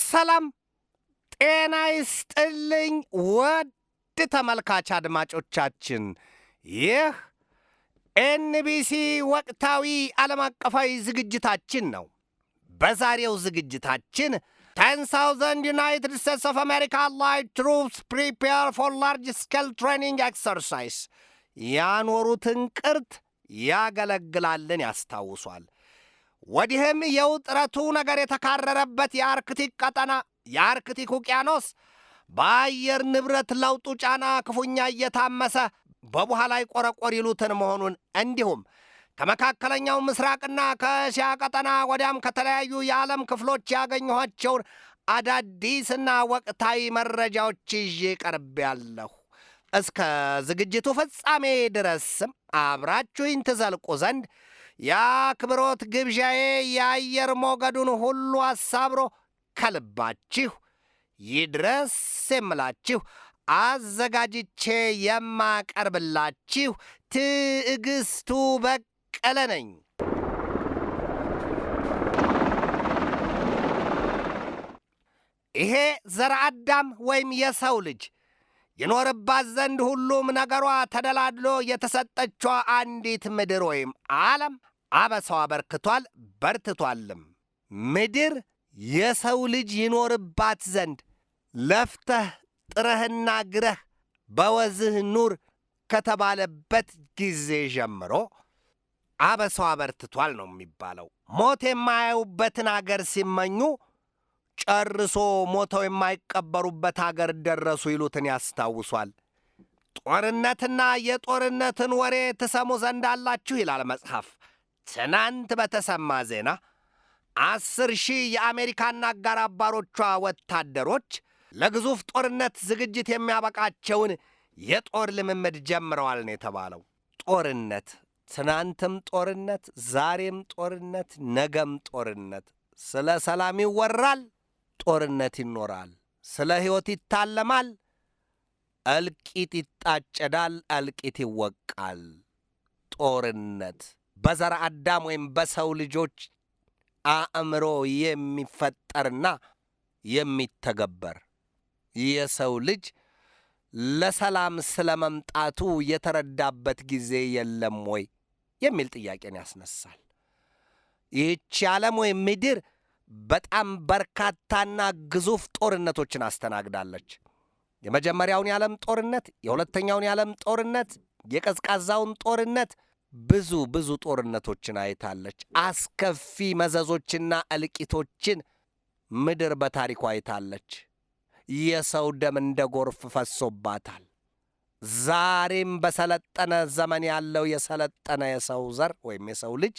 ሰላም ጤና ይስጥልኝ ውድ ተመልካች አድማጮቻችን፣ ይህ ኤንቢሲ ወቅታዊ ዓለም አቀፋዊ ዝግጅታችን ነው። በዛሬው ዝግጅታችን 10,000 United States of America Allied Troops prepare for large-scale training exercise ያኖሩትን ቅርት ያገለግላልን ያስታውሷል። ወዲህም የውጥረቱ ነገር የተካረረበት የአርክቲክ ቀጠና የአርክቲክ ውቅያኖስ በአየር ንብረት ለውጡ ጫና ክፉኛ እየታመሰ በቡሃ ላይ ቆረቆር ይሉትን መሆኑን እንዲሁም ከመካከለኛው ምስራቅና ከእስያ ቀጠና ወዲያም ከተለያዩ የዓለም ክፍሎች ያገኘኋቸውን አዳዲስና ወቅታዊ መረጃዎች ይዤ ቀርቤያለሁ። እስከ ዝግጅቱ ፍጻሜ ድረስም አብራችሁኝ ትዘልቁ ዘንድ የአክብሮት ግብዣዬ የአየር ሞገዱን ሁሉ አሳብሮ ከልባችሁ ይድረስ የምላችሁ አዘጋጅቼ የማቀርብላችሁ ትዕግስቱ በቀለ ነኝ። ይሄ ዘረ አዳም ወይም የሰው ልጅ ይኖርባት ዘንድ ሁሉም ነገሯ ተደላድሎ የተሰጠችዋ አንዲት ምድር ወይም ዓለም አበሳዋ በርክቷል በርትቷልም። ምድር የሰው ልጅ ይኖርባት ዘንድ ለፍተህ ጥረህና ግረህ በወዝህ ኑር ከተባለበት ጊዜ ጀምሮ አበሳዋ በርትቷል ነው የሚባለው። ሞት የማያዩበትን አገር ሲመኙ ጨርሶ ሞተው የማይቀበሩበት አገር ደረሱ ይሉትን ያስታውሷል። ጦርነትና የጦርነትን ወሬ ትሰሙ ዘንድ አላችሁ ይላል መጽሐፍ። ትናንት በተሰማ ዜና 10,000 የአሜሪካና አጋር አባሮቿ ወታደሮች ለግዙፍ ጦርነት ዝግጅት የሚያበቃቸውን የጦር ልምምድ ጀምረዋል ነው የተባለው። ጦርነት፣ ትናንትም ጦርነት፣ ዛሬም ጦርነት፣ ነገም ጦርነት። ስለ ሰላም ይወራል፣ ጦርነት ይኖራል። ስለ ሕይወት ይታለማል፣ እልቂት ይጣጨዳል፣ እልቂት ይወቃል። ጦርነት በዘረ አዳም ወይም በሰው ልጆች አእምሮ የሚፈጠርና የሚተገበር የሰው ልጅ ለሰላም ስለ መምጣቱ የተረዳበት ጊዜ የለም ወይ የሚል ጥያቄን ያስነሳል። ይህች ዓለም ወይም ምድር በጣም በርካታና ግዙፍ ጦርነቶችን አስተናግዳለች። የመጀመሪያውን የዓለም ጦርነት፣ የሁለተኛውን የዓለም ጦርነት፣ የቀዝቃዛውን ጦርነት፣ ብዙ ጦርነቶችን አይታለች። አስከፊ መዘዞችና እልቂቶችን ምድር በታሪኳ አይታለች። የሰው ደም እንደ ጎርፍ ፈሶባታል። ዛሬም በሰለጠነ ዘመን ያለው የሰለጠነ የሰው ዘር ወይም የሰው ልጅ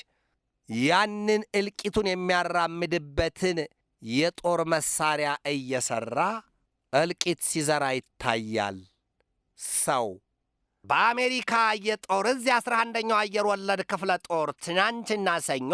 ያንን እልቂቱን የሚያራምድበትን የጦር መሳሪያ እየሠራ እልቂት ሲዘራ ይታያል። ሰው በአሜሪካ የጦር እዝ 11ኛው አየር ወለድ ክፍለ ጦር ትናንትና ሰኞ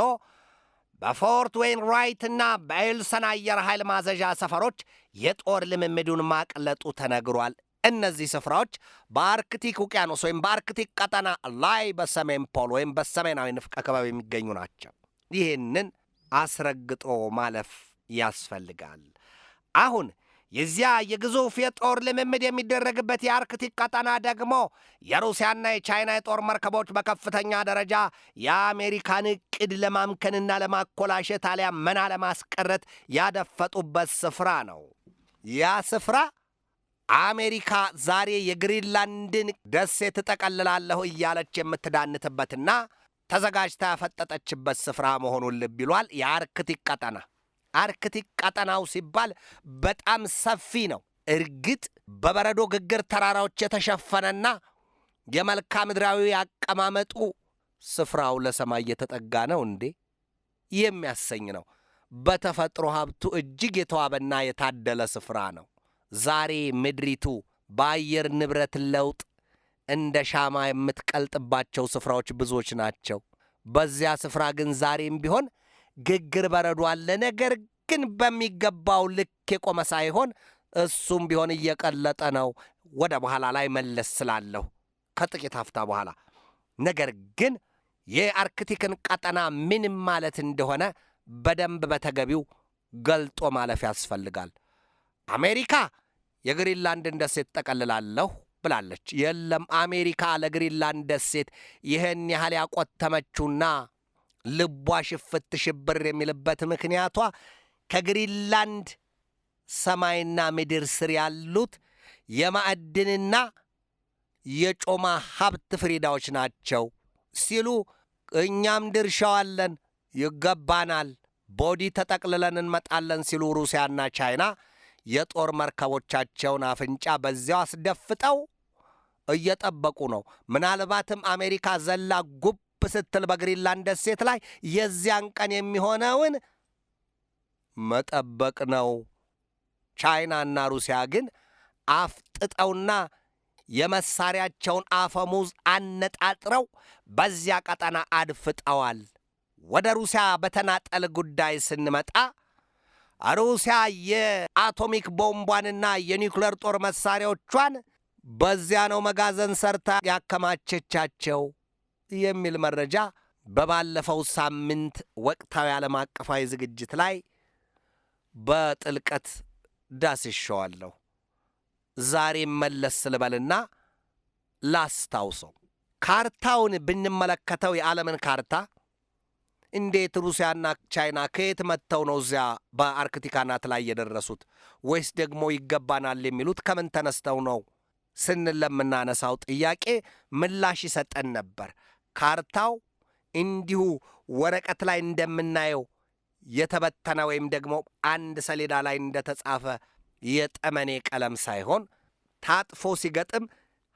በፎርት ዌይን ራይትና በኤልሰን አየር ኃይል ማዘዣ ሰፈሮች የጦር ልምምዱን ማቅለጡ ተነግሯል። እነዚህ ስፍራዎች በአርክቲክ ውቅያኖስ ወይም በአርክቲክ ቀጠና ላይ በሰሜን ፖል ወይም በሰሜናዊ ንፍቀ ክበብ የሚገኙ ናቸው። ይህንን አስረግጦ ማለፍ ያስፈልጋል። አሁን የዚያ የግዙፍ የጦር ልምምድ የሚደረግበት የአርክቲክ ቀጠና ደግሞ የሩሲያና የቻይና የጦር መርከቦች በከፍተኛ ደረጃ የአሜሪካን ዕቅድ ለማምከንና ለማኮላሸት አሊያም መና ለማስቀረት ያደፈጡበት ስፍራ ነው። ያ ስፍራ አሜሪካ ዛሬ የግሪንላንድን ደሴት እጠቀልላለሁ እያለች የምትዳንትበትና ተዘጋጅታ ያፈጠጠችበት ስፍራ መሆኑን ልብ ይሏል። የአርክቲክ ቀጠና አርክቲክ ቀጠናው ሲባል በጣም ሰፊ ነው። እርግጥ በበረዶ ግግር ተራራዎች የተሸፈነና የመልክዓ ምድራዊ አቀማመጡ ስፍራው ለሰማይ የተጠጋ ነው እንዴ የሚያሰኝ ነው። በተፈጥሮ ሀብቱ እጅግ የተዋበና የታደለ ስፍራ ነው። ዛሬ ምድሪቱ በአየር ንብረት ለውጥ እንደ ሻማ የምትቀልጥባቸው ስፍራዎች ብዙዎች ናቸው። በዚያ ስፍራ ግን ዛሬም ቢሆን ግግር በረዶ አለ። ነገር ግን በሚገባው ልክ የቆመ ሳይሆን እሱም ቢሆን እየቀለጠ ነው። ወደ በኋላ ላይ መለስ ስላለሁ ከጥቂት ሀፍታ በኋላ ነገር ግን የአርክቲክን ቀጠና ምን ማለት እንደሆነ በደንብ በተገቢው ገልጦ ማለፍ ያስፈልጋል። አሜሪካ የግሪንላንድን ደሴት ጠቀልላለሁ ብላለች። የለም አሜሪካ ለግሪንላንድ ደሴት ይህን ያህል ያቆተመችውና ልቧ ሽፍት ሽብር የሚልበት ምክንያቷ ከግሪንላንድ ሰማይና ምድር ስር ያሉት የማዕድንና የጮማ ሀብት ፍሪዳዎች ናቸው ሲሉ እኛም ድርሻዋለን፣ ይገባናል፣ ቦዲ ተጠቅልለን እንመጣለን ሲሉ ሩሲያና ቻይና የጦር መርከቦቻቸውን አፍንጫ በዚያው አስደፍጠው እየጠበቁ ነው። ምናልባትም አሜሪካ ዘላ ጉብ ስትል በግሪንላንድ ደሴት ላይ የዚያን ቀን የሚሆነውን መጠበቅ ነው። ቻይናና ሩሲያ ግን አፍጥጠውና የመሳሪያቸውን አፈሙዝ አነጣጥረው በዚያ ቀጠና አድፍጠዋል። ወደ ሩሲያ በተናጠል ጉዳይ ስንመጣ ሩሲያ የአቶሚክ ቦምቧንና የኒውክሌር ጦር መሳሪያዎቿን በዚያ ነው መጋዘን ሰርታ ያከማቸቻቸው የሚል መረጃ በባለፈው ሳምንት ወቅታዊ ዓለም አቀፋዊ ዝግጅት ላይ በጥልቀት ዳስሼዋለሁ። ዛሬ መለስ ልበልና ላስታውሰው። ካርታውን ብንመለከተው የዓለምን ካርታ እንዴት ሩሲያና ቻይና ከየት መጥተው ነው እዚያ በአርክቲክ አናት ላይ የደረሱት? ወይስ ደግሞ ይገባናል የሚሉት ከምን ተነስተው ነው ስንል ለምናነሳው ጥያቄ ምላሽ ይሰጠን ነበር። ካርታው እንዲሁ ወረቀት ላይ እንደምናየው የተበተነ ወይም ደግሞ አንድ ሰሌዳ ላይ እንደተጻፈ የጠመኔ ቀለም ሳይሆን ታጥፎ ሲገጥም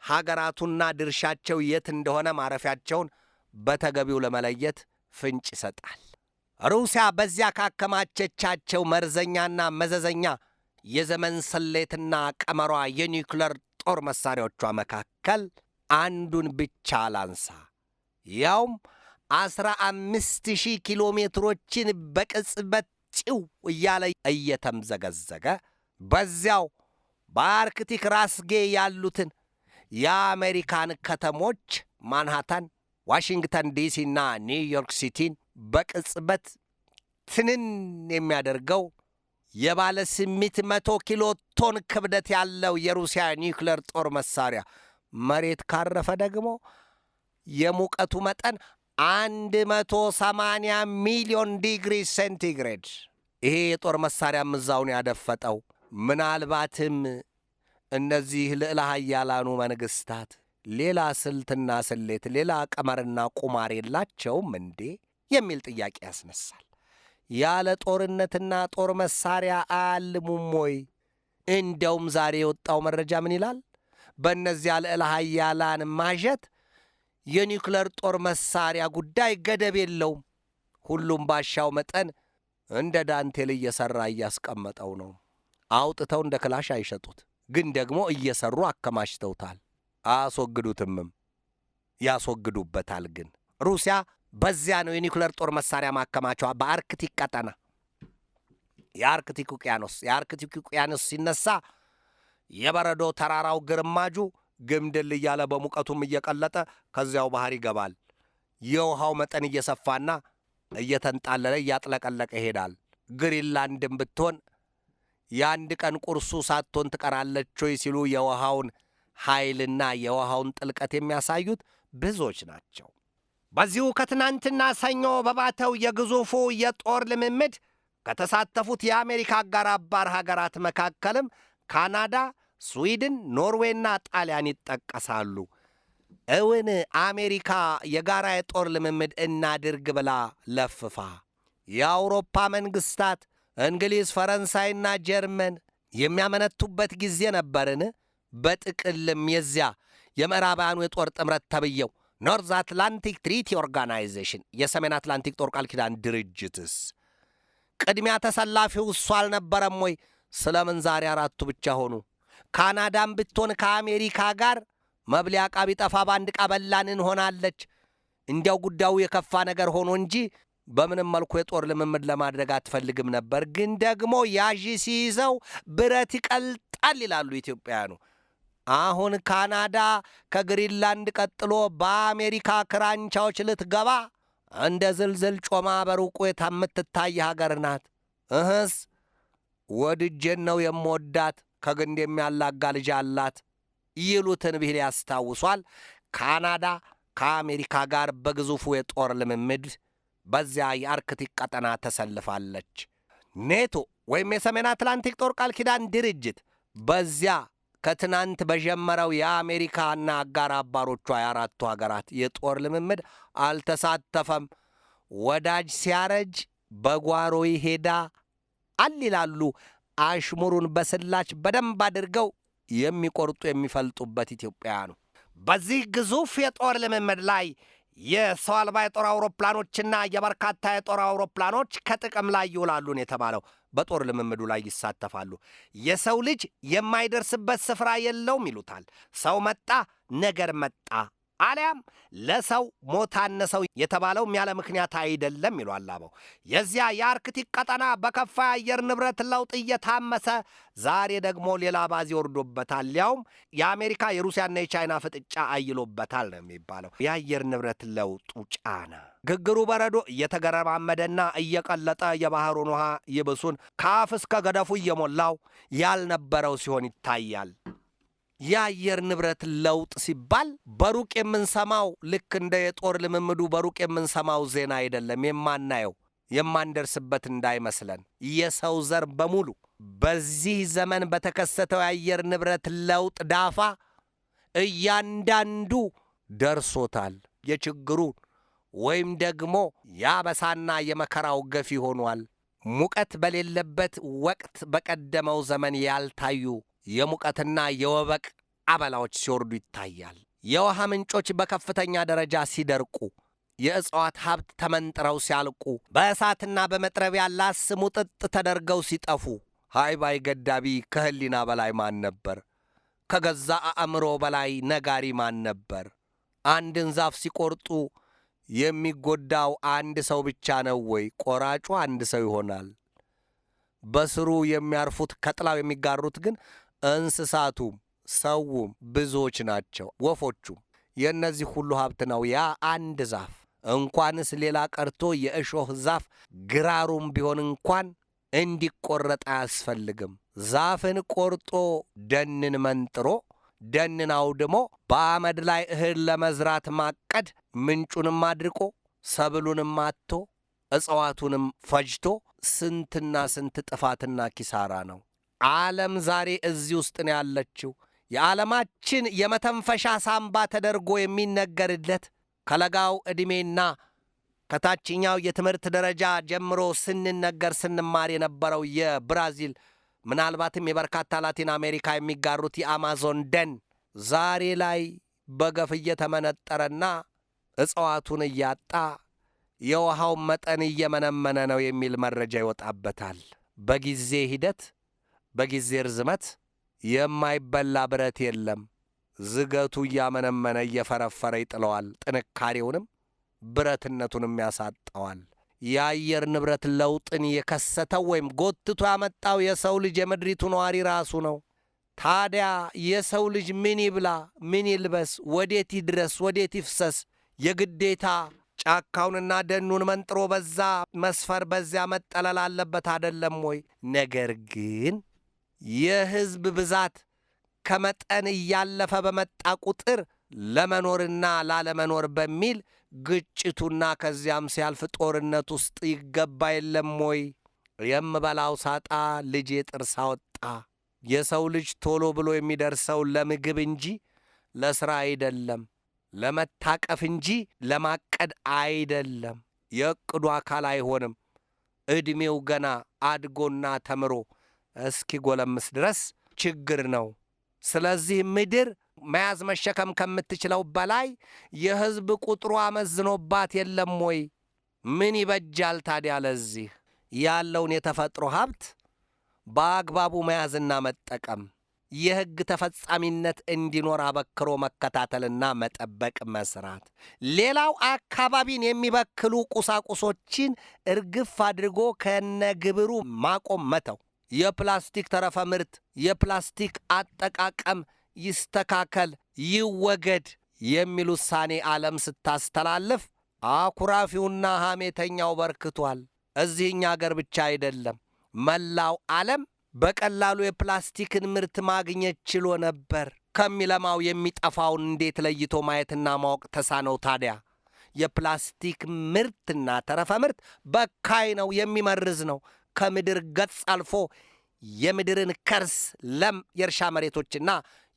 ሀገራቱና ድርሻቸው የት እንደሆነ ማረፊያቸውን በተገቢው ለመለየት ፍንጭ ይሰጣል። ሩሲያ በዚያ ካከማቸቻቸው መርዘኛና መዘዘኛ የዘመን ስሌትና ቀመሯ የኒውክሌር ጦር መሳሪያዎቿ መካከል አንዱን ብቻ ላንሳ። ያውም 15,000 ኪሎ ሜትሮችን በቅጽበት ጭው እያለ እየተምዘገዘገ በዚያው በአርክቲክ ራስጌ ያሉትን የአሜሪካን ከተሞች ማንሃታን፣ ዋሽንግተን ዲሲና ኒውዮርክ ሲቲን በቅጽበት ትንን የሚያደርገው የባለ 800 ኪሎ ቶን ክብደት ያለው የሩሲያ ኒውክሌር ጦር መሳሪያ መሬት ካረፈ ደግሞ የሙቀቱ መጠን 180 ሚሊዮን ዲግሪ ሴንቲግሬድ። ይሄ የጦር መሳሪያ ምዛውን ያደፈጠው ምናልባትም እነዚህ ልዕለ ኃያላኑ መንግሥታት ሌላ ስልትና ስሌት፣ ሌላ ቀመርና ቁማር የላቸውም እንዴ የሚል ጥያቄ ያስነሳል። ያለ ጦርነትና ጦር መሳሪያ አያልሙም ወይ? እንደውም ዛሬ የወጣው መረጃ ምን ይላል? በእነዚያ ልዕለ ኃያላን ማጀት የኒውክሌር ጦር መሳሪያ ጉዳይ ገደብ የለውም። ሁሉም ባሻው መጠን እንደ ዳንቴል እየሠራ እያስቀመጠው ነው። አውጥተው እንደ ክላሽ አይሸጡት፣ ግን ደግሞ እየሠሩ አከማችተውታል። አያስወግዱትምም፣ ያስወግዱበታል። ግን ሩሲያ በዚያ ነው የኒውክሌር ጦር መሳሪያ ማከማቸዋ፣ በአርክቲክ ቀጠና። የአርክቲክ ውቅያኖስ ሲነሳ የበረዶ ተራራው ግርማጁ ግምድል እያለ በሙቀቱም እየቀለጠ ከዚያው ባህር ይገባል። የውሃው መጠን እየሰፋና እየተንጣለለ እያጥለቀለቀ ይሄዳል። ግሪንላንድም ብትሆን የአንድ ቀን ቁርሱ ሳትሆን ትቀራለች ወይ ሲሉ የውሃውን ኃይልና የውሃውን ጥልቀት የሚያሳዩት ብዙዎች ናቸው። በዚሁ ከትናንትና ሰኞ በባተው የግዙፉ የጦር ልምምድ ከተሳተፉት የአሜሪካ አጋር አባር ሀገራት መካከልም ካናዳ፣ ስዊድን፣ ኖርዌይና ጣሊያን ይጠቀሳሉ። እውን አሜሪካ የጋራ የጦር ልምምድ እናድርግ ብላ ለፍፋ የአውሮፓ መንግሥታት እንግሊዝ፣ ፈረንሳይና ጀርመን የሚያመነቱበት ጊዜ ነበርን? በጥቅልም የዚያ የምዕራባውያኑ የጦር ጥምረት ተብየው ኖርዝ አትላንቲክ ትሪቲ ኦርጋናይዜሽን የሰሜን አትላንቲክ ጦር ቃል ኪዳን ድርጅትስ ቅድሚያ ተሰላፊው እሱ አልነበረም ወይ? ስለምን ዛሬ አራቱ ብቻ ሆኑ? ካናዳም ብትሆን ከአሜሪካ ጋር መብሊያ ዕቃ ቢጠፋ በአንድ ዕቃ በላን እንሆናለች። እንዲያው ጉዳዩ የከፋ ነገር ሆኖ እንጂ በምንም መልኩ የጦር ልምምድ ለማድረግ አትፈልግም ነበር። ግን ደግሞ ያዢ ሲይዘው ብረት ይቀልጣል ይላሉ ኢትዮጵያውያኑ። አሁን ካናዳ ከግሪንላንድ ቀጥሎ በአሜሪካ ክራንቻዎች ልትገባ እንደ ዝልዝል ጮማ በሩቁ የምትታይ ሀገር ናት። እህስ ወድጄን ነው የምወዳት ከግንድ የሚያላጋ ልጅ አላት ይሉትን ብሂል ያስታውሷል። ካናዳ ከአሜሪካ ጋር በግዙፉ የጦር ልምምድ በዚያ የአርክቲክ ቀጠና ተሰልፋለች። ኔቶ ወይም የሰሜን አትላንቲክ ጦር ቃል ኪዳን ድርጅት በዚያ ከትናንት በጀመረው የአሜሪካና አጋር አባሮቿ የአራቱ ሀገራት የጦር ልምምድ አልተሳተፈም። ወዳጅ ሲያረጅ በጓሮ ይሄዳ አል ይላሉ። አሽሙሩን በስላች በደንብ አድርገው የሚቆርጡ የሚፈልጡበት ኢትዮጵያውያኑ በዚህ ግዙፍ የጦር ልምምድ ላይ የሰው አልባ የጦር አውሮፕላኖችና የበርካታ የጦር አውሮፕላኖች ከጥቅም ላይ ይውላሉን የተባለው በጦር ልምምዱ ላይ ይሳተፋሉ። የሰው ልጅ የማይደርስበት ስፍራ የለውም ይሉታል። ሰው መጣ ነገር መጣ፣ አሊያም ለሰው ሞት አነሰው የተባለውም ያለ ምክንያት አይደለም ይሏል አበው። የዚያ የአርክቲክ ቀጠና በከፋ የአየር ንብረት ለውጥ እየታመሰ ዛሬ ደግሞ ሌላ ባዝ ይወርዶበታል። ያውም የአሜሪካ የሩሲያና የቻይና ፍጥጫ አይሎበታል ነው የሚባለው። የአየር ንብረት ለውጡ ጫና ግግሩ በረዶ እየተገረማመደና እየቀለጠ የባህሩን ውሃ ይብሱን ከአፍ እስከ ገደፉ እየሞላው ያልነበረው ሲሆን ይታያል። የአየር ንብረት ለውጥ ሲባል በሩቅ የምንሰማው ልክ እንደ የጦር ልምምዱ በሩቅ የምንሰማው ዜና አይደለም። የማናየው የማንደርስበት እንዳይመስለን። የሰው ዘር በሙሉ በዚህ ዘመን በተከሰተው የአየር ንብረት ለውጥ ዳፋ እያንዳንዱ ደርሶታል። የችግሩ ወይም ደግሞ የአበሳና የመከራው ገፊ ሆኗል። ሙቀት በሌለበት ወቅት በቀደመው ዘመን ያልታዩ የሙቀትና የወበቅ አበላዎች ሲወርዱ ይታያል። የውሃ ምንጮች በከፍተኛ ደረጃ ሲደርቁ፣ የእጽዋት ሀብት ተመንጥረው ሲያልቁ፣ በእሳትና በመጥረቢያ ላስ ሙጥጥ ተደርገው ሲጠፉ፣ ሃይባይ ገዳቢ ከህሊና በላይ ማን ነበር? ከገዛ አእምሮ በላይ ነጋሪ ማን ነበር? አንድን ዛፍ ሲቆርጡ የሚጎዳው አንድ ሰው ብቻ ነው ወይ? ቆራጩ አንድ ሰው ይሆናል። በስሩ የሚያርፉት ከጥላው የሚጋሩት ግን እንስሳቱም ሰውም ብዙዎች ናቸው። ወፎቹም የእነዚህ ሁሉ ሀብት ነው ያ አንድ ዛፍ። እንኳንስ ሌላ ቀርቶ የእሾህ ዛፍ ግራሩም ቢሆን እንኳን እንዲቆረጥ አያስፈልግም። ዛፍን ቆርጦ ደንን መንጥሮ ደንን አውድሞ በአመድ ላይ እህል ለመዝራት ማቀድ ምንጩንም አድርቆ ሰብሉንም አጥቶ እጽዋቱንም ፈጅቶ ስንትና ስንት ጥፋትና ኪሳራ ነው። ዓለም ዛሬ እዚህ ውስጥ ነው ያለችው። የዓለማችን የመተንፈሻ ሳምባ ተደርጎ የሚነገርለት ከለጋው ዕድሜና ከታችኛው የትምህርት ደረጃ ጀምሮ ስንማር የነበረው የብራዚል ምናልባትም የበርካታ ላቲን አሜሪካ የሚጋሩት የአማዞን ደን ዛሬ ላይ በገፍ እየተመነጠረና እጽዋቱን እያጣ የውሃውን መጠን እየመነመነ ነው የሚል መረጃ ይወጣበታል። በጊዜ ሂደት በጊዜ ርዝመት የማይበላ ብረት የለም። ዝገቱ እያመነመነ እየፈረፈረ ይጥለዋል። ጥንካሬውንም ብረትነቱንም ያሳጠዋል። የአየር ንብረት ለውጥን የከሰተው ወይም ጎትቶ ያመጣው የሰው ልጅ የምድሪቱ ነዋሪ ራሱ ነው። ታዲያ የሰው ልጅ ምን ይብላ፣ ምን ይልበስ፣ ወዴት ይድረስ፣ ወዴት ይፍሰስ? የግዴታ ጫካውንና ደኑን መንጥሮ በዛ መስፈር በዚያ መጠለል አለበት አደለም ወይ? ነገር ግን የሕዝብ ብዛት ከመጠን እያለፈ በመጣ ቁጥር ለመኖርና ላለመኖር በሚል ግጭቱና ከዚያም ሲያልፍ ጦርነት ውስጥ ይገባ የለም ወይ? የምበላው ሳጣ ልጄ ጥርስ አወጣ። የሰው ልጅ ቶሎ ብሎ የሚደርሰው ለምግብ እንጂ ለሥራ አይደለም፣ ለመታቀፍ እንጂ ለማቀድ አይደለም። የዕቅዱ አካል አይሆንም። ዕድሜው ገና አድጎና ተምሮ እስኪ ጎለምስ ድረስ ችግር ነው። ስለዚህ ምድር መያዝ መሸከም ከምትችለው በላይ የሕዝብ ቁጥሩ አመዝኖባት የለም ወይ? ምን ይበጃል ታዲያ? ለዚህ ያለውን የተፈጥሮ ሀብት በአግባቡ መያዝና መጠቀም፣ የሕግ ተፈጻሚነት እንዲኖር አበክሮ መከታተልና መጠበቅ መስራት። ሌላው አካባቢን የሚበክሉ ቁሳቁሶችን እርግፍ አድርጎ ከነግብሩ ማቆም መተው። የፕላስቲክ ተረፈ ምርት፣ የፕላስቲክ አጠቃቀም ይስተካከል፣ ይወገድ የሚል ውሳኔ ዓለም ስታስተላልፍ አኩራፊውና ሐሜተኛው በርክቷል። እዚህኛ አገር ብቻ አይደለም፣ መላው ዓለም በቀላሉ የፕላስቲክን ምርት ማግኘት ችሎ ነበር። ከሚለማው የሚጠፋውን እንዴት ለይቶ ማየትና ማወቅ ተሳነው ታዲያ? የፕላስቲክ ምርትና ተረፈ ምርት በካይ ነው፣ የሚመርዝ ነው። ከምድር ገጽ አልፎ የምድርን ከርስ፣ ለም የእርሻ መሬቶችና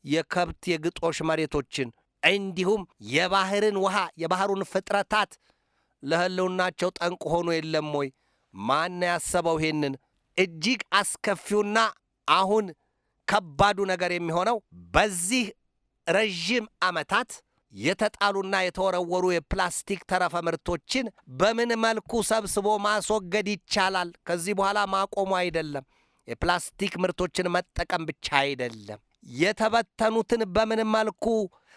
የከብት የግጦሽ መሬቶችን እንዲሁም የባህርን ውሃ፣ የባህሩን ፍጥረታት ለሕልውናቸው ጠንቅ ሆኖ የለም ወይ? ማን ያሰበው ይሄንን? እጅግ አስከፊውና አሁን ከባዱ ነገር የሚሆነው በዚህ ረዥም ዓመታት የተጣሉና የተወረወሩ የፕላስቲክ ተረፈ ምርቶችን በምን መልኩ ሰብስቦ ማስወገድ ይቻላል? ከዚህ በኋላ ማቆሙ አይደለም፣ የፕላስቲክ ምርቶችን መጠቀም ብቻ አይደለም፣ የተበተኑትን በምን መልኩ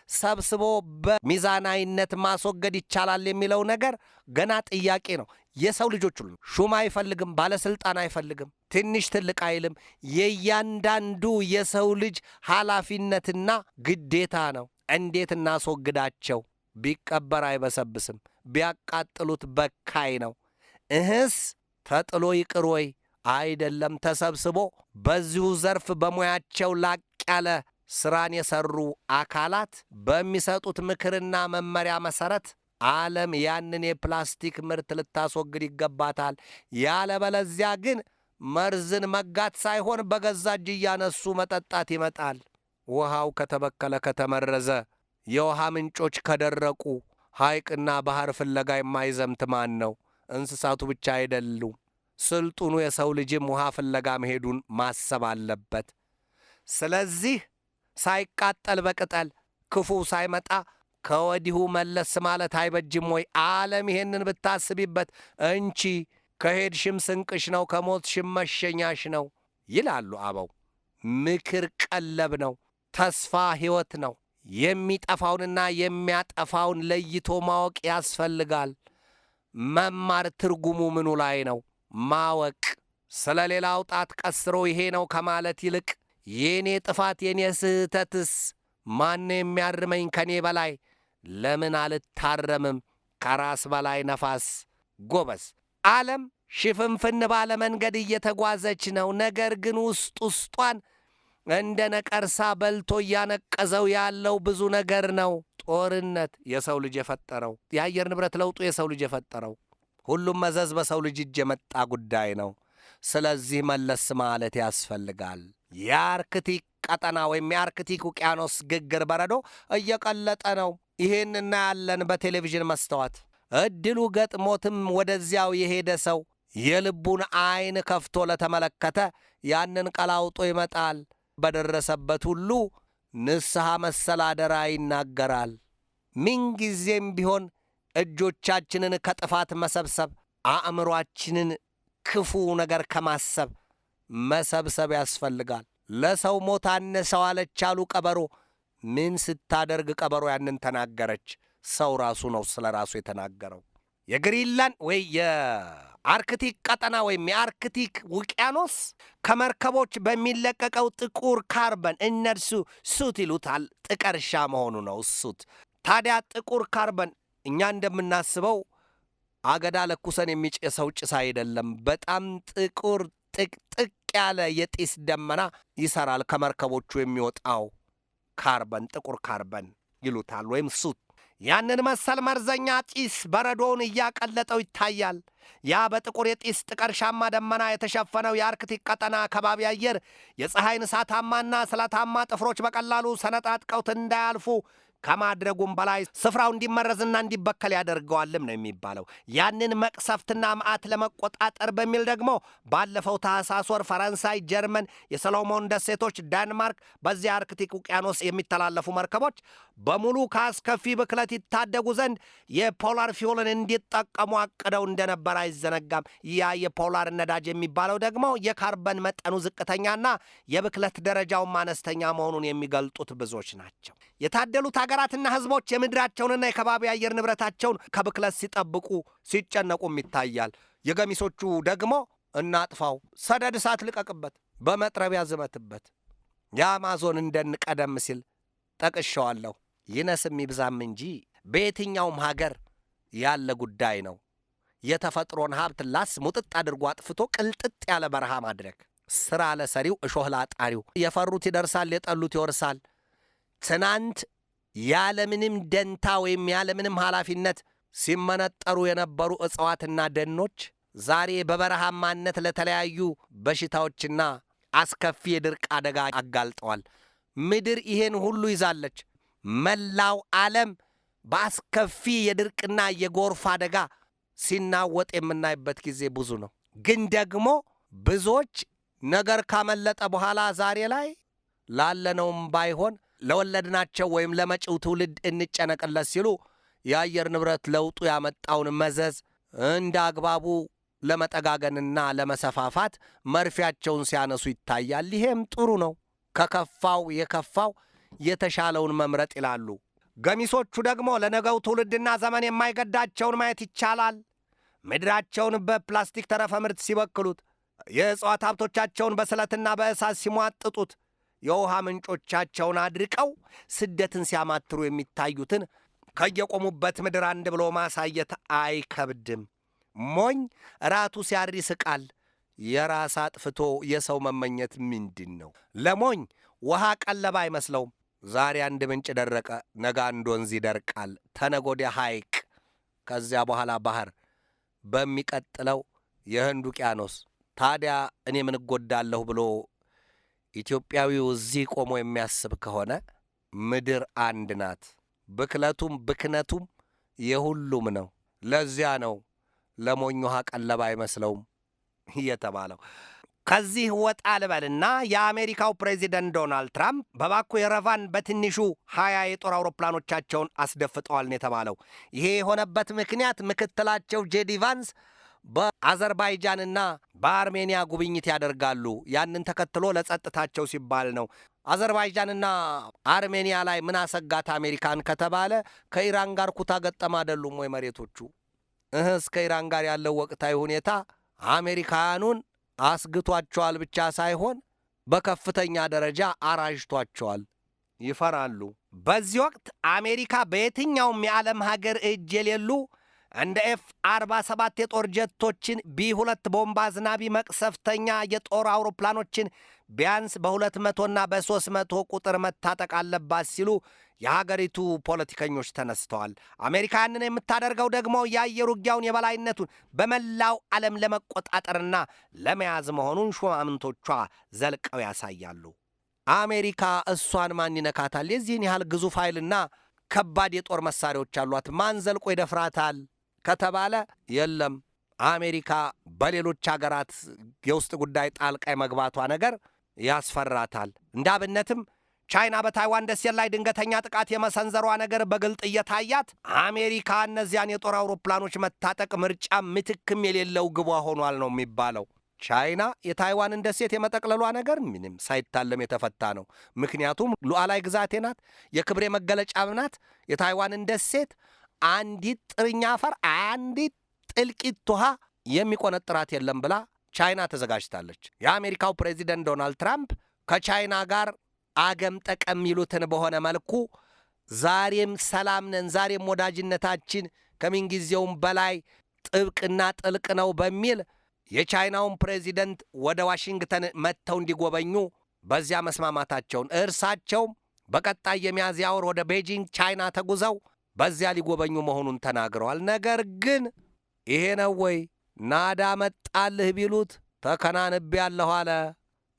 ሰብስቦ በሚዛናዊነት ማስወገድ ይቻላል የሚለው ነገር ገና ጥያቄ ነው። የሰው ልጆች ሁሉ ሹም አይፈልግም፣ ባለሥልጣን አይፈልግም፣ ትንሽ ትልቅ አይልም። የእያንዳንዱ የሰው ልጅ ኃላፊነትና ግዴታ ነው። እንዴት እናስወግዳቸው? ቢቀበር አይበሰብስም፣ ቢያቃጥሉት በካይ ነው። እህስ ተጥሎ ይቅር ወይ? አይደለም፣ ተሰብስቦ በዚሁ ዘርፍ በሙያቸው ላቅ ያለ ሥራን የሠሩ አካላት በሚሰጡት ምክርና መመሪያ መሠረት ዓለም ያንን የፕላስቲክ ምርት ልታስወግድ ይገባታል። ያለበለዚያ ግን መርዝን መጋት ሳይሆን በገዛ እጅ እያነሱ መጠጣት ይመጣል። ውሃው ከተበከለ፣ ከተመረዘ፣ የውሃ ምንጮች ከደረቁ ሐይቅና ባሕር ፍለጋ የማይዘምት ማን ነው? እንስሳቱ ብቻ አይደሉም። ስልጡኑ የሰው ልጅም ውሃ ፍለጋ መሄዱን ማሰብ አለበት። ስለዚህ ሳይቃጠል በቅጠል ክፉ ሳይመጣ ከወዲሁ መለስ ማለት አይበጅም ወይ? ዓለም ይሄንን ብታስቢበት እንቺ ከሄድሽም ስንቅሽ ነው፣ ከሞትሽም መሸኛሽ ነው ይላሉ አበው። ምክር ቀለብ ነው፣ ተስፋ ሕይወት ነው። የሚጠፋውንና የሚያጠፋውን ለይቶ ማወቅ ያስፈልጋል። መማር ትርጉሙ ምኑ ላይ ነው? ማወቅ። ስለ ሌላው ጣት ቀስሮ ይሄ ነው ከማለት ይልቅ የኔ ጥፋት የኔ ስህተትስ ማን የሚያርመኝ ከኔ በላይ? ለምን አልታረምም? ከራስ በላይ ነፋስ። ጎበዝ። ዓለም ሽፍንፍን ባለ መንገድ እየተጓዘች ነው። ነገር ግን ውስጥ ውስጧን እንደ ነቀርሳ በልቶ እያነቀዘው ያለው ብዙ ነገር ነው። ጦርነት የሰው ልጅ የፈጠረው፣ የአየር ንብረት ለውጡ የሰው ልጅ የፈጠረው፣ ሁሉም መዘዝ በሰው ልጅ እጅ የመጣ ጉዳይ ነው። ስለዚህ መለስ ማለት ያስፈልጋል። የአርክቲክ ቀጠና ወይም የአርክቲክ ውቅያኖስ ግግር በረዶ እየቀለጠ ነው። ይሄን እናያለን በቴሌቪዥን መስተዋት። ዕድሉ ገጥሞትም ወደዚያው የሄደ ሰው የልቡን ዐይን ከፍቶ ለተመለከተ ያንን ቀላውጦ ይመጣል። በደረሰበት ሁሉ ንስሐ መሰል አደራ ይናገራል። ምንጊዜም ቢሆን እጆቻችንን ከጥፋት መሰብሰብ፣ አእምሮአችንን ክፉ ነገር ከማሰብ መሰብሰብ ያስፈልጋል። ለሰው ሞት አነሰው አለች አሉ ቀበሮ። ምን ስታደርግ ቀበሮ ያንን ተናገረች? ሰው ራሱ ነው ስለ ራሱ የተናገረው። የግሪንላንድ ወይ የአርክቲክ ቀጠና ወይም የአርክቲክ ውቅያኖስ ከመርከቦች በሚለቀቀው ጥቁር ካርበን፣ እነርሱ ሱት ይሉታል፣ ጥቀርሻ መሆኑ ነው ሱት። ታዲያ ጥቁር ካርበን እኛ እንደምናስበው አገዳ ለኩሰን የሚጨሰው ጭስ አይደለም። በጣም ጥቁር ጥቅጥቅ ያለ የጢስ ደመና ይሰራል ከመርከቦቹ የሚወጣው ካርበን፣ ጥቁር ካርበን ይሉታል ወይም ሱት። ያንን መሰል መርዘኛ ጢስ በረዶውን እያቀለጠው ይታያል። ያ በጥቁር የጢስ ጥቀርሻማ ደመና የተሸፈነው የአርክቲክ ቀጠና ከባቢ አየር የፀሐይን እሳታማና ስለታማ ጥፍሮች በቀላሉ ሰነጣጥቀውት እንዳያልፉ ከማድረጉም በላይ ስፍራው እንዲመረዝና እንዲበከል ያደርገዋልም ነው የሚባለው። ያንን መቅሰፍትና መዓት ለመቆጣጠር በሚል ደግሞ ባለፈው ታህሳስ ወር ፈረንሳይ፣ ጀርመን፣ የሰሎሞን ደሴቶች፣ ዳንማርክ በዚያ አርክቲክ ውቅያኖስ የሚተላለፉ መርከቦች በሙሉ ከአስከፊ ብክለት ይታደጉ ዘንድ የፖላር ፊውልን እንዲጠቀሙ አቅደው እንደነበር አይዘነጋም። ያ የፖላር ነዳጅ የሚባለው ደግሞ የካርበን መጠኑ ዝቅተኛና የብክለት ደረጃውም አነስተኛ መሆኑን የሚገልጡት ብዙዎች ናቸው። የታደሉት ሀገራትና ሕዝቦች የምድራቸውንና የከባቢ አየር ንብረታቸውን ከብክለት ሲጠብቁ ሲጨነቁም ይታያል። የገሚሶቹ ደግሞ እናጥፋው፣ ሰደድ እሳት ልቀቅበት፣ በመጥረቢያ ዝመትበት። የአማዞንን ደን ቀደም ሲል ጠቅሸዋለሁ። ይነስም ይብዛም እንጂ በየትኛውም ሀገር ያለ ጉዳይ ነው። የተፈጥሮን ሀብት ላስ ሙጥጥ አድርጎ አጥፍቶ ቅልጥጥ ያለ በረሃ ማድረግ። ሥራ ለሰሪው እሾህ ላጣሪው። የፈሩት ይደርሳል፣ የጠሉት ይወርሳል። ትናንት ያለምንም ደንታ ወይም ያለምንም ኃላፊነት ሲመነጠሩ የነበሩ እጽዋትና ደኖች ዛሬ በበረሃማነት ለተለያዩ በሽታዎችና አስከፊ የድርቅ አደጋ አጋልጠዋል። ምድር ይሄን ሁሉ ይዛለች። መላው ዓለም በአስከፊ የድርቅና የጎርፍ አደጋ ሲናወጥ የምናይበት ጊዜ ብዙ ነው። ግን ደግሞ ብዙዎች ነገር ካመለጠ በኋላ ዛሬ ላይ ላለነውም ባይሆን ለወለድናቸው ወይም ለመጪው ትውልድ እንጨነቅለት ሲሉ የአየር ንብረት ለውጡ ያመጣውን መዘዝ እንደ አግባቡ ለመጠጋገንና ለመሰፋፋት መርፊያቸውን ሲያነሱ ይታያል። ይሄም ጥሩ ነው። ከከፋው የከፋው የተሻለውን መምረጥ ይላሉ። ገሚሶቹ ደግሞ ለነገው ትውልድና ዘመን የማይገዳቸውን ማየት ይቻላል። ምድራቸውን በፕላስቲክ ተረፈ ምርት ሲበክሉት፣ የእጽዋት ሀብቶቻቸውን በስለትና በእሳት ሲሟጥጡት፣ የውሃ ምንጮቻቸውን አድርቀው ስደትን ሲያማትሩ የሚታዩትን ከየቆሙበት ምድር አንድ ብሎ ማሳየት አይከብድም። ሞኝ ራቱ ሲያር ይስቃል። የራስ አጥፍቶ የሰው መመኘት ምንድን ነው? ለሞኝ ውሃ ቀለባ አይመስለውም። ዛሬ አንድ ምንጭ ደረቀ፣ ነገ አንድ ወንዝ ይደርቃል፣ ተነጎዲያ ሐይቅ፣ ከዚያ በኋላ ባህር፣ በሚቀጥለው የህንድ ውቅያኖስ። ታዲያ እኔ ምን እጎዳለሁ ብሎ ኢትዮጵያዊው እዚህ ቆሞ የሚያስብ ከሆነ ምድር አንድ ናት። ብክለቱም ብክነቱም የሁሉም ነው። ለዚያ ነው ለሞኝ ውሃ ቀለባ አይመስለውም የተባለው። ከዚህ ወጣ ልበልና የአሜሪካው ፕሬዚደንት ዶናልድ ትራምፕ በባኩ የረቫን በትንሹ 20 የጦር አውሮፕላኖቻቸውን አስደፍጠዋል ነው የተባለው። ይሄ የሆነበት ምክንያት ምክትላቸው ጄዲ ቫንስ በአዘርባይጃንና በአርሜኒያ ጉብኝት ያደርጋሉ። ያንን ተከትሎ ለጸጥታቸው ሲባል ነው። አዘርባይጃንና አርሜኒያ ላይ ምን አሰጋት አሜሪካን ከተባለ ከኢራን ጋር ኩታ ገጠም አይደሉም ወይ መሬቶቹ? እስከ ኢራን ጋር ያለው ወቅታዊ ሁኔታ አሜሪካኑን አስግቷቸዋል ብቻ ሳይሆን በከፍተኛ ደረጃ አራጅቷቸዋል። ይፈራሉ። በዚህ ወቅት አሜሪካ በየትኛውም የዓለም ሀገር እጅ የሌሉ እንደ F-47 የጦር ጀቶችን፣ B-2 ቦምብ አዝናቢ መቅሰፍተኛ የጦር አውሮፕላኖችን ቢያንስ በ200ና በ300 ቁጥር መታጠቅ አለባት ሲሉ የሀገሪቱ ፖለቲከኞች ተነስተዋል። አሜሪካ ያንን የምታደርገው ደግሞ የአየር ውጊያውን የበላይነቱን በመላው ዓለም ለመቆጣጠርና ለመያዝ መሆኑን ሹማምንቶቿ ዘልቀው ያሳያሉ። አሜሪካ እሷን ማን ይነካታል? የዚህን ያህል ግዙፍ ኃይልና ከባድ የጦር መሳሪያዎች አሏት። ማን ዘልቆ ይደፍራታል ከተባለ የለም። አሜሪካ በሌሎች ሀገራት የውስጥ ጉዳይ ጣልቃ የመግባቷ ነገር ያስፈራታል። እንደ አብነትም ቻይና በታይዋን ደሴት ላይ ድንገተኛ ጥቃት የመሰንዘሯ ነገር በግልጥ እየታያት አሜሪካ እነዚያን የጦር አውሮፕላኖች መታጠቅ ምርጫ ምትክም የሌለው ግቧ ሆኗል ነው የሚባለው። ቻይና የታይዋንን ደሴት የመጠቅለሏ ነገር ምንም ሳይታለም የተፈታ ነው። ምክንያቱም ሉዓላዊ ግዛቴ ናት፣ የክብሬ መገለጫም ናት። የታይዋንን ደሴት አንዲት ጥርኛ አፈር፣ አንዲት ጥልቂት ውሃ የሚቆነጥራት የለም ብላ ቻይና ተዘጋጅታለች። የአሜሪካው ፕሬዚደንት ዶናልድ ትራምፕ ከቻይና ጋር አገም ጠቀም ይሉትን በሆነ መልኩ ዛሬም ሰላም ነን፣ ዛሬም ወዳጅነታችን ከምንጊዜውም በላይ ጥብቅና ጥልቅ ነው በሚል የቻይናውን ፕሬዚደንት ወደ ዋሽንግተን መጥተው እንዲጎበኙ በዚያ መስማማታቸውን፣ እርሳቸውም በቀጣይ የሚያዝያ ወር ወደ ቤጂንግ ቻይና ተጉዘው በዚያ ሊጎበኙ መሆኑን ተናግረዋል። ነገር ግን ይሄ ነው ወይ? ናዳ መጣልህ ቢሉት ተከናንቤ ያለሁ አለ።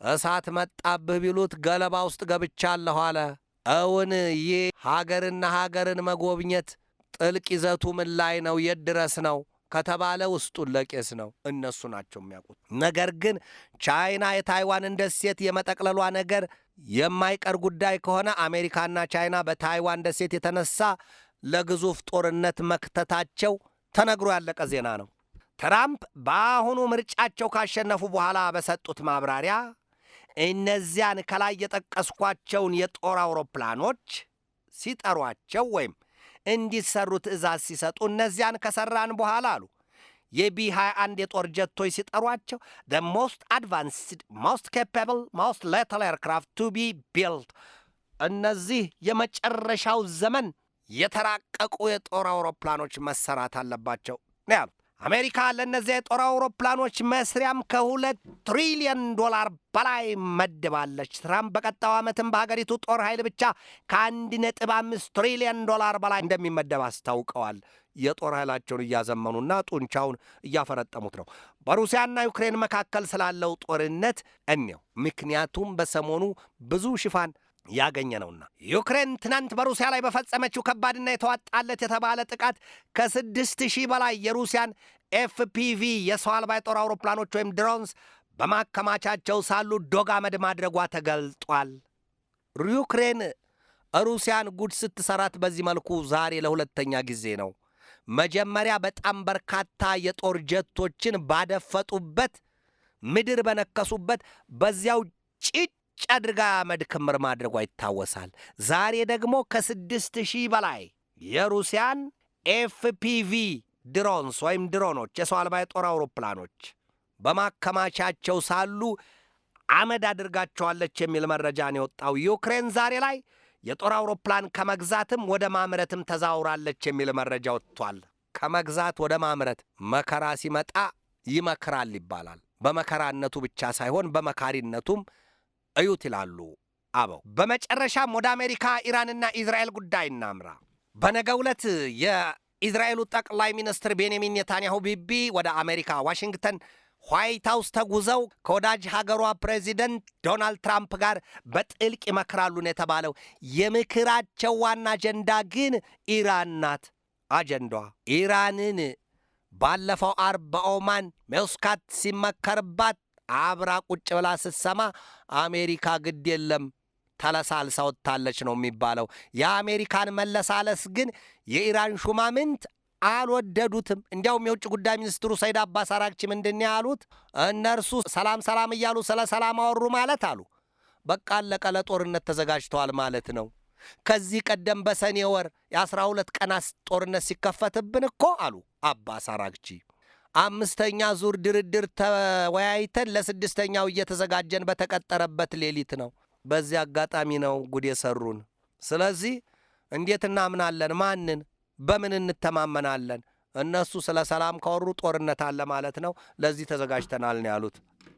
እሳት መጣብህ ቢሉት ገለባ ውስጥ ገብቻለሁ አለ። እውን ይህ ሀገርና ሀገርን መጎብኘት ጥልቅ ይዘቱ ምን ላይ ነው? የት ድረስ ነው ከተባለ ውስጡን ለቄስ ነው፣ እነሱ ናቸው የሚያውቁት። ነገር ግን ቻይና የታይዋንን ደሴት የመጠቅለሏ ነገር የማይቀር ጉዳይ ከሆነ አሜሪካና ቻይና በታይዋን ደሴት የተነሳ ለግዙፍ ጦርነት መክተታቸው ተነግሮ ያለቀ ዜና ነው። ትራምፕ በአሁኑ ምርጫቸው ካሸነፉ በኋላ በሰጡት ማብራሪያ እነዚያን ከላይ የጠቀስኳቸውን የጦር አውሮፕላኖች ሲጠሯቸው ወይም እንዲሰሩ ትዕዛዝ ሲሰጡ እነዚያን ከሰራን በኋላ አሉ የቢ-21 የጦር ጀቶች ሲጠሯቸው the most advanced, most capable, most lethal aircraft to be built እነዚህ የመጨረሻው ዘመን የተራቀቁ የጦር አውሮፕላኖች መሰራት አለባቸው ነው ያሉት። አሜሪካ ለእነዚያ የጦር አውሮፕላኖች መስሪያም $2 ትሪሊየን በላይ መድባለች። ትራምፕ በቀጣዩ ዓመትም በሀገሪቱ ጦር ኃይል ብቻ $1.5 ትሪሊየን በላይ እንደሚመደብ አስታውቀዋል። የጦር ኃይላቸውን እያዘመኑና ጡንቻውን እያፈረጠሙት ነው። በሩሲያና ዩክሬን መካከል ስላለው ጦርነት እኔው ምክንያቱም በሰሞኑ ብዙ ሽፋን ያገኘ ነውና ዩክሬን ትናንት በሩሲያ ላይ በፈጸመችው ከባድና የተዋጣለት የተባለ ጥቃት ከ6,000 በላይ የሩሲያን ኤፍፒቪ የሰው አልባ የጦር አውሮፕላኖች ወይም ድሮንስ በማከማቻቸው ሳሉ ዶግ አመድ ማድረጓ ተገልጧል። ዩክሬን ሩሲያን ጉድ ስትሰራት በዚህ መልኩ ዛሬ ለሁለተኛ ጊዜ ነው። መጀመሪያ በጣም በርካታ የጦር ጀቶችን ባደፈጡበት ምድር በነከሱበት በዚያው ጭጭ አድርጋ አመድ ክምር ማድረጓ ይታወሳል። ዛሬ ደግሞ ከ6,000 በላይ የሩሲያን ኤፍፒቪ ድሮንስ ወይም ድሮኖች የሰው አልባ የጦር አውሮፕላኖች በማከማቻቸው ሳሉ አመድ አድርጋቸዋለች የሚል መረጃ ነው የወጣው። ዩክሬን ዛሬ ላይ የጦር አውሮፕላን ከመግዛትም ወደ ማምረትም ተዛውራለች የሚል መረጃ ወጥቷል። ከመግዛት ወደ ማምረት መከራ ሲመጣ ይመክራል ይባላል። በመከራነቱ ብቻ ሳይሆን በመካሪነቱም እዩት ይላሉ አበው። በመጨረሻም ወደ አሜሪካ፣ ኢራንና ኢዝራኤል ጉዳይ እናምራ። በነገው ዕለት የኢዝራኤሉ ጠቅላይ ሚኒስትር ቤንያሚን ኔታንያሁ ቢቢ ወደ አሜሪካ ዋሽንግተን ዋይት ሃውስ ተጉዘው ከወዳጅ ሀገሯ ፕሬዚደንት ዶናልድ ትራምፕ ጋር በጥልቅ ይመክራሉን የተባለው የምክራቸው ዋና አጀንዳ ግን ኢራን ናት። አጀንዳዋ ኢራንን ባለፈው አርብ በኦማን ሜስካት ሲመከርባት አብራ ቁጭ ብላ ስትሰማ አሜሪካ ግድ የለም ተለሳልሳ ወጥታለች ነው የሚባለው። የአሜሪካን መለሳለስ ግን የኢራን ሹማምንት አልወደዱትም። እንዲያውም የውጭ ጉዳይ ሚኒስትሩ ሰይድ አባስ አራግቺ ምንድን ያሉት? እነርሱ ሰላም ሰላም እያሉ ስለ ሰላም አወሩ ማለት አሉ። በቃ አለቀ፣ ለጦርነት ተዘጋጅተዋል ማለት ነው። ከዚህ ቀደም በሰኔ ወር የ12 ቀናት ጦርነት ሲከፈትብን እኮ አሉ አባስ አራግቺ 5ኛ ዙር ድርድር ተወያይተን ለ6ኛው እየተዘጋጀን በተቀጠረበት ሌሊት ነው። በዚህ አጋጣሚ ነው ጉድ የሰሩን። ስለዚህ እንዴት እናምናለን? ማንን በምን እንተማመናለን? እነሱ ስለ ሰላም ካወሩ ጦርነት አለ ማለት ነው። ለዚህ ተዘጋጅተናል ነው ያሉት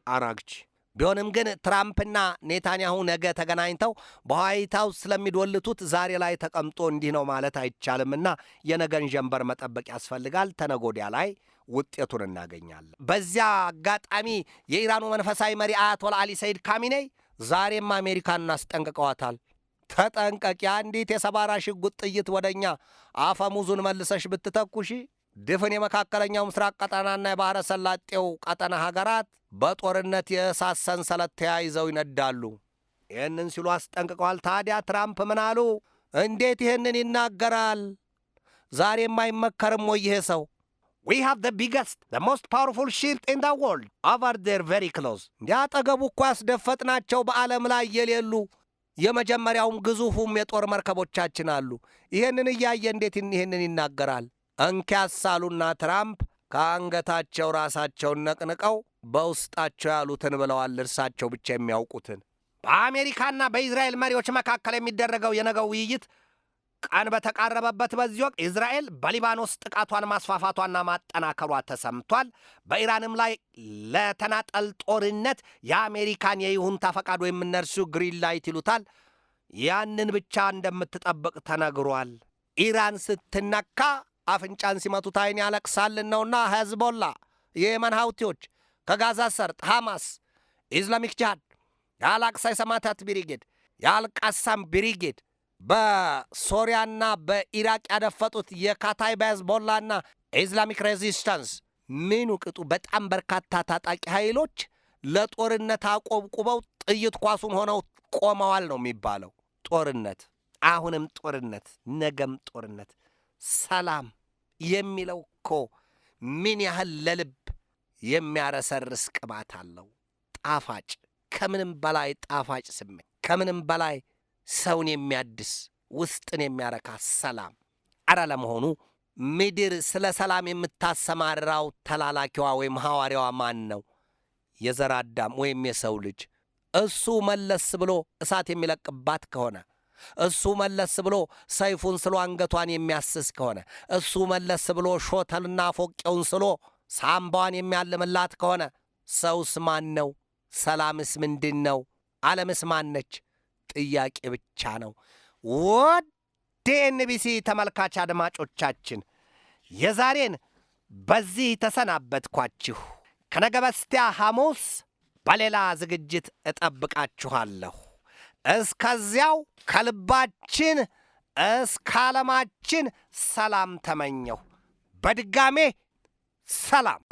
አራግቺ። ቢሆንም ግን ትራምፕና ኔታንያሁ ነገ ተገናኝተው በዋይት ሃውስ ስለሚዶልቱት ዛሬ ላይ ተቀምጦ እንዲህ ነው ማለት አይቻልምና የነገን ጀንበር መጠበቅ ያስፈልጋል። ተነጎዲያ ላይ ውጤቱን እናገኛለን። በዚያ አጋጣሚ የኢራኑ መንፈሳዊ መሪ አያቶላ አሊ ሰይድ ካሚኔይ ዛሬም አሜሪካን አስጠንቅቀዋታል። ተጠንቀቂ፣ አንዲት የሰባራ ሽጉጥ ጥይት ወደኛ አፈሙዙን መልሰሽ ብትተኩሺ ድፍን የመካከለኛው ምስራቅ ቀጠናና የባሕረ ሰላጤው ቀጠና ሀገራት በጦርነት የእሳት ሰንሰለት ተያይዘው ይነዳሉ። ይህንን ሲሉ አስጠንቅቀዋል። ታዲያ ትራምፕ ምን አሉ? እንዴት ይህንን ይናገራል? ዛሬም አይመከርም ወይ ይሄ ሰው? We have the biggest, the most powerful shield in the world over there very close. እንዲያጠገቡ እኮ ያስደፈጥናቸው በዓለም ላይ የሌሉ የመጀመሪያውም ግዙፉም የጦር መርከቦቻችን አሉ። ይህንን እያየ እንዴት ይህንን ይናገራል? እንኪያሳሉና ትራምፕ ከአንገታቸው ራሳቸውን ነቅንቀው በውስጣቸው ያሉትን ብለዋል፣ እርሳቸው ብቻ የሚያውቁትን። በአሜሪካና በኢዝራኤል መሪዎች መካከል የሚደረገው የነገው ውይይት ቀን በተቃረበበት በዚህ ወቅት እስራኤል በሊባኖስ ጥቃቷን ማስፋፋቷና ማጠናከሯ ተሰምቷል። በኢራንም ላይ ለተናጠል ጦርነት የአሜሪካን የይሁንታ ፈቃድ ወይም እነርሱ ግሪን ላይት ይሉታል፣ ያንን ብቻ እንደምትጠብቅ ተነግሯል። ኢራን ስትነካ አፍንጫን ሲመቱት ዓይን ያለቅሳልን ነውና ሄዝቦላ፣ የየመን ሀውቲዎች፣ ከጋዛ ሰርጥ ሐማስ፣ ኢስላሚክ ጂሃድ፣ የአልአቅሳ የሰማዕታት ብሪጌድ፣ የአልቃሳም ብሪጌድ፣ በሶሪያና በኢራቅ ያደፈጡት የካታይብ ሄዝቦላና ኢስላሚክ ሬዚስታንስ ምኑ ቅጡ በጣም በርካታ ታጣቂ ኃይሎች ለጦርነት አቆብቁበው ጥይት ኳሱን ሆነው ቆመዋል ነው የሚባለው። ጦርነት፣ አሁንም ጦርነት፣ ነገም ጦርነት። ሰላም የሚለው እኮ ምን ያህል ለልብ የሚያረሰርስ ቅባት አለው። ጣፋጭ፣ ከምንም በላይ ጣፋጭ ስሜት፣ ከምንም በላይ ሰውን የሚያድስ ውስጥን የሚያረካ ሰላም። አረ ለመሆኑ ምድር ስለ ሰላም የምታሰማራው ተላላኪዋ ወይም ሐዋርያዋ ማን ነው? የዘር አዳም ወይም የሰው ልጅ። እሱ መለስ ብሎ እሳት የሚለቅባት ከሆነ እሱ መለስ ብሎ ሰይፉን ስሎ አንገቷን የሚያስስ ከሆነ እሱ መለስ ብሎ ሾተልና ፎቄውን ስሎ ሳምባዋን የሚያልምላት ከሆነ ሰውስ ማን ነው? ሰላምስ ምንድን ነው? ዓለምስ ማነች? ጥያቄ ብቻ ነው። ወደ ኤንቢሲ ተመልካች አድማጮቻችን የዛሬን በዚህ ተሰናበትኳችሁ። ከነገ በስቲያ ሐሙስ በሌላ ዝግጅት እጠብቃችኋለሁ። እስከዚያው ከልባችን እስከ ዓለማችን ሰላም ተመኘሁ። በድጋሜ ሰላም።